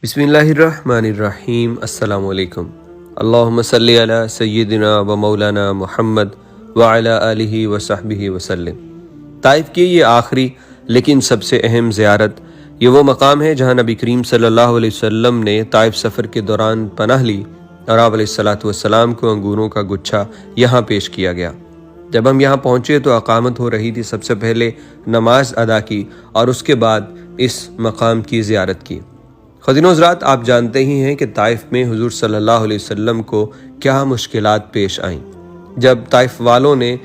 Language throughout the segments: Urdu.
بسم اللہ الرحمن الرحیم۔ السلام علیکم۔ اللہم صلی علی سیدنا و مولانا محمد وعلی آلہ و صحبہ وسلم۔ طائف کی یہ آخری لیکن سب سے اہم زیارت، یہ وہ مقام ہے جہاں نبی کریم صلی اللہ علیہ وسلم نے طائف سفر کے دوران پناہ لی اور آپ علیہ السلام کو انگوروں کا گچھا یہاں پیش کیا گیا۔ جب ہم یہاں پہنچے تو اقامت ہو رہی تھی۔ سب سے پہلے نماز ادا کی اور اس کے بعد اس مقام کی زیارت کی۔ خواتین و حضرات، آپ جانتے ہی ہیں کہ طائف میں حضور صلی اللہ علیہ وسلم کو کیا مشکلات پیش آئیں۔ جب طائف والوں نے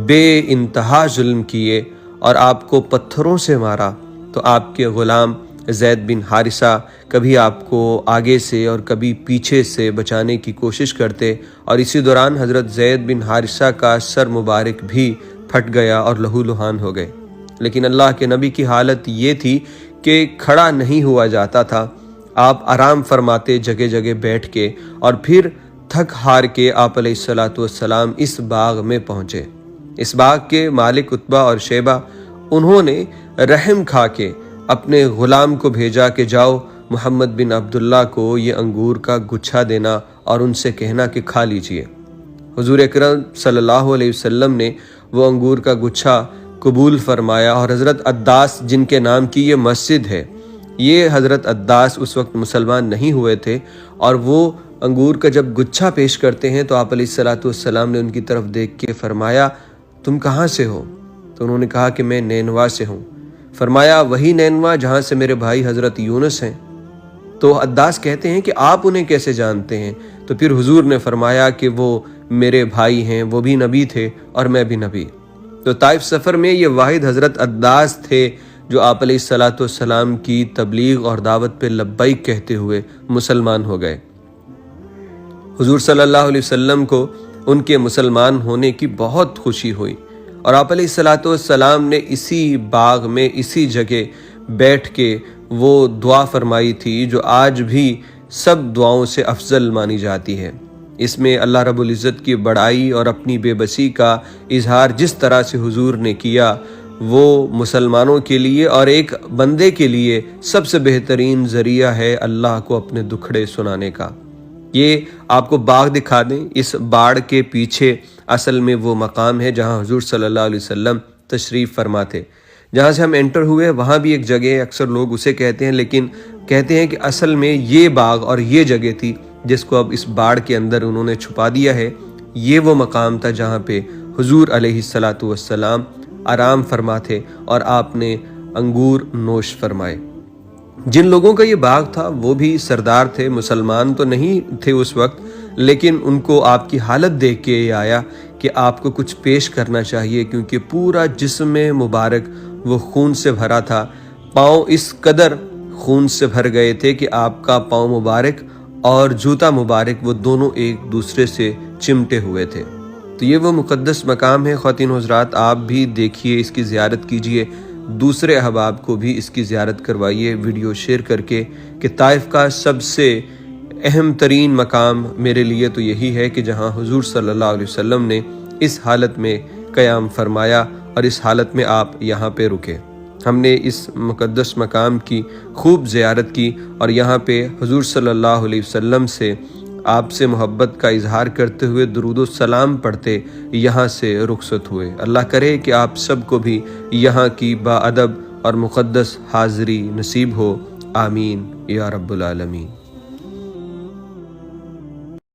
بے انتہا ظلم کیے اور آپ کو پتھروں سے مارا تو آپ کے غلام زید بن حارثہ کبھی آپ کو آگے سے اور کبھی پیچھے سے بچانے کی کوشش کرتے، اور اسی دوران حضرت زید بن حارثہ کا سر مبارک بھی پھٹ گیا اور لہو لہان ہو گئے۔ لیکن اللہ کے نبی کی حالت یہ تھی کہ کھڑا نہیں ہوا جاتا تھا۔ آپ آرام فرماتے جگہ جگہ بیٹھ کے، اور پھر تھک ہار کے آپ علیہ السلام اس باغ میں پہنچے۔ اس باغ کے مالک عتبہ اور شیبہ، انہوں نے رحم کھا کے اپنے غلام کو بھیجا کہ جاؤ محمد بن عبداللہ کو یہ انگور کا گچھا دینا اور ان سے کہنا کہ کھا لیجئے۔ حضور اکرم صلی اللہ علیہ وسلم نے وہ انگور کا گچھا قبول فرمایا، اور حضرت عداس، جن کے نام کی یہ مسجد ہے، یہ حضرت عداس اس وقت مسلمان نہیں ہوئے تھے، اور وہ انگور کا جب گچھا پیش کرتے ہیں تو آپ علیہ السلام نے ان کی طرف دیکھ کے فرمایا، تم کہاں سے ہو؟ تو انہوں نے کہا کہ میں نینوا سے ہوں۔ فرمایا، وہی نینوا جہاں سے میرے بھائی حضرت یونس ہیں؟ تو عداس کہتے ہیں کہ آپ انہیں کیسے جانتے ہیں؟ تو پھر حضور نے فرمایا کہ وہ میرے بھائی ہیں، وہ بھی نبی تھے اور میں بھی نبی۔ تو طائف سفر میں یہ واحد حضرت عداس تھے جو آپ علیہ السلام کی تبلیغ اور دعوت پہ لبیک کہتے ہوئے مسلمان ہو گئے۔ حضور صلی اللہ علیہ وسلم کو ان کے مسلمان ہونے کی بہت خوشی ہوئی، اور آپ علیہ السلام نے اسی باغ میں اسی جگہ بیٹھ کے وہ دعا فرمائی تھی جو آج بھی سب دعاؤں سے افضل مانی جاتی ہے۔ اس میں اللہ رب العزت کی بڑائی اور اپنی بے بسی کا اظہار جس طرح سے حضور نے کیا، وہ مسلمانوں کے لیے اور ایک بندے کے لیے سب سے بہترین ذریعہ ہے اللہ کو اپنے دکھڑے سنانے کا۔ یہ آپ کو باغ دکھا دیں، اس باڑ کے پیچھے اصل میں وہ مقام ہے جہاں حضور صلی اللہ علیہ وسلم تشریف فرما تھے۔ جہاں سے ہم انٹر ہوئے وہاں بھی ایک جگہ ہے، اکثر لوگ اسے کہتے ہیں، لیکن کہتے ہیں کہ اصل میں یہ باغ اور یہ جگہ تھی جس کو اب اس باڑ کے اندر انہوں نے چھپا دیا ہے۔ یہ وہ مقام تھا جہاں پہ حضور علیہ السلام آرام فرماتے اور آپ نے انگور نوش فرمائے۔ جن لوگوں کا یہ باغ تھا وہ بھی سردار تھے، مسلمان تو نہیں تھے اس وقت، لیکن ان کو آپ کی حالت دیکھ کے یہ آیا کہ آپ کو کچھ پیش کرنا چاہیے، کیونکہ پورا جسم مبارک وہ خون سے بھرا تھا۔ پاؤں اس قدر خون سے بھر گئے تھے کہ آپ کا پاؤں مبارک اور جوتا مبارک وہ دونوں ایک دوسرے سے چمٹے ہوئے تھے۔ تو یہ وہ مقدس مقام ہے۔ خواتین و حضرات، آپ بھی دیکھیے، اس کی زیارت کیجیے، دوسرے احباب کو بھی اس کی زیارت کروائیے ویڈیو شیئر کر کے، کہ طائف کا سب سے اہم ترین مقام میرے لیے تو یہی ہے کہ جہاں حضور صلی اللہ علیہ وسلم نے اس حالت میں قیام فرمایا اور اس حالت میں آپ یہاں پہ رکے۔ ہم نے اس مقدس مقام کی خوب زیارت کی، اور یہاں پہ حضور صلی اللہ علیہ وسلم سے آپ سے محبت کا اظہار کرتے ہوئے درود و سلام پڑھتے یہاں سے رخصت ہوئے۔ اللہ کرے کہ آپ سب کو بھی یہاں کی با ادب اور مقدس حاضری نصیب ہو، آمین یا رب العالمین۔